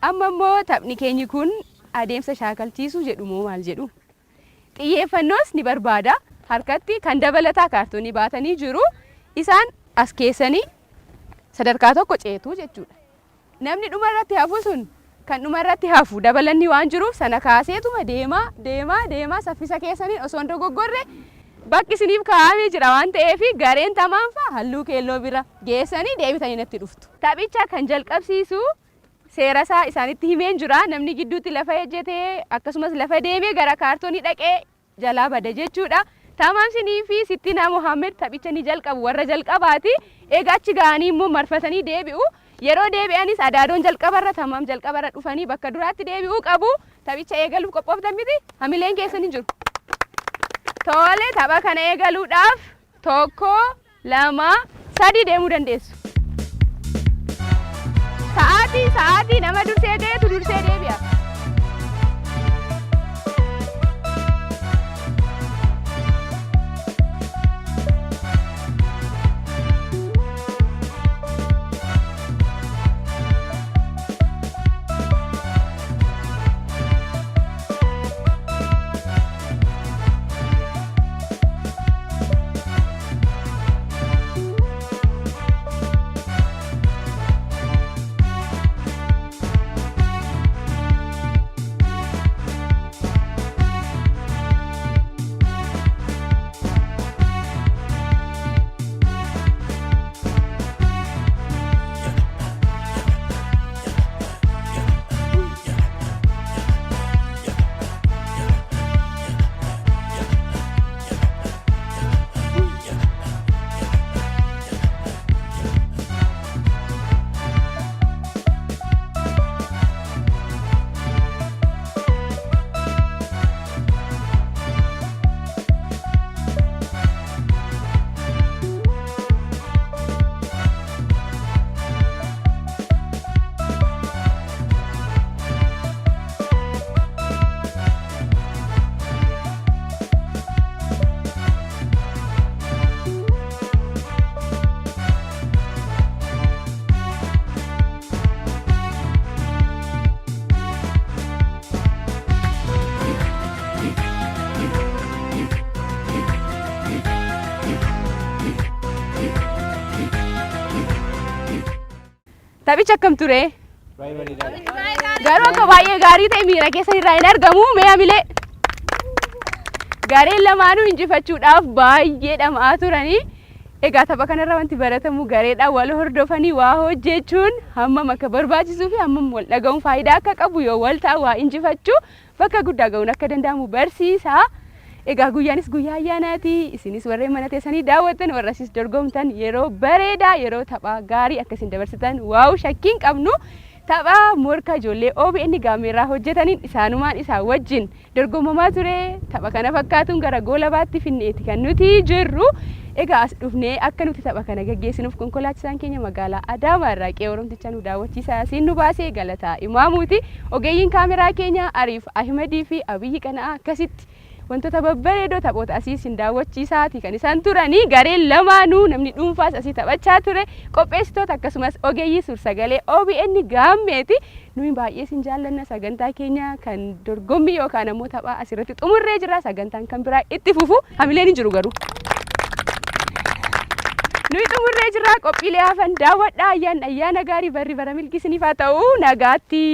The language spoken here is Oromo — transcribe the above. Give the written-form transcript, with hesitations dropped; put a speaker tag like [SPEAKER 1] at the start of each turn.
[SPEAKER 1] Amma immoo taphni keenya kun adeemsa shaakalchiisuu jedhumoo maal jedhu? Xiyyeeffannoos ni barbaada. Harkatti kan dabalataa kaartoonii baatanii jiru. Isaan as keessanii sadarkaa tokko ceetuu jechuudha. Namni dhuma irratti hafu sun kan dhuma irratti hafu dabalanni waan jiruuf sana kaaseetuma deemaa saffisa keessanii osoo hin dogoggorre bakki isiniif kaa'amee jira waan ta'eef gareen tamaan fa'aa halluu keelloo bira geessanii deebitanii natti dhuftu. Taphicha kan jalqabsiisu seera isaa isaanitti himeen jira. Namni gidduutti lafa ejjetee akkasumas lafa deemee gara kaartoonii dhaqee jalaa bada jechuudha. Tamaam sinii fi Sittinaa Mohammed taphicha ni jalqabu warra jalqabaati. Egaa achi ga'anii immoo marfatanii deebi'u. Yeroo deebi'anis adaadoon jalqabarra tamaam jalqabarra dhufanii bakka duraatti deebi'uu qabu. Taphicha eegaluuf qophooftan miti? Hamileen keessan hin jiru. Tole tapha kana eegaluudhaaf 1, 2, 3 deemuu dandeessu. Sa'aatii nama dursee ga'eetu dursee deebi'a. Taphicha akkam ture? Garuu akka baay'ee gaarii ta'e miira keessan irraa hin argamu. Mee hamilee gareen lamaanuu injifachuudhaaf baay'ee dhama'aa turanii. Egaa tapha kanarra wanti baratamu gareedhaan wal hordofanii waa hojjechuun hammam akka barbaachisuu fi hammam wal dhaga'uun faayidaa akka qabu yoo wal ta'u waa injifachuu bakka guddaa ga'uun akka danda'amu barsiisa. Egaa guyyaanis guyyaa ayyaanaati. Isinis warreen mana teessanii daawwattan warrasis dorgomtan yeroo bareedaa yeroo tapha gaarii akkasiin dabarsitan waaw shakkiin qabnu. Tapha Morka ijoollee OBN Gaammee irraa hojjetaniin isaanumaan isaa wajjin dorgomamaa ture. Tapha kana fakkaatuun gara goolabaatti finneeti kan nuti jirru. Egaa as dhufnee akka nuti tapha kana gaggeessinuuf konkolaachisaan keenya magaalaa Adaamaa irraa qe'ee Oromticha nu daawwachiisaa siin nu baasee galataa imaamuuti. Ogeeyyiin kaameraa keenya Ariif Ahmedii fi Abiyyi Qana'aa akkasitti wantoota babbareedoo taphoota asii siin daawwachiisaati kan isaan turanii. Gareen lamaanuu namni dhuunfaas asii taphachaa ture. Qopheessitoota akkasumas ogeeyyii suur-sagalee OBN Gaammeeti. Nuyi baay'ee siin jaallanna. Sagantaa keenya kan dorgommii yookaan ammoo taphaa asirratti xumurree jira. Sagantaan kan biraa itti fufu hamileen hin jiru garuu. Nuyi xumurree jira. Qophiilee hafan daawwadhaa. Ayyaana gaarii barri bara milkii isiniif haa ta'u. Nagaatti.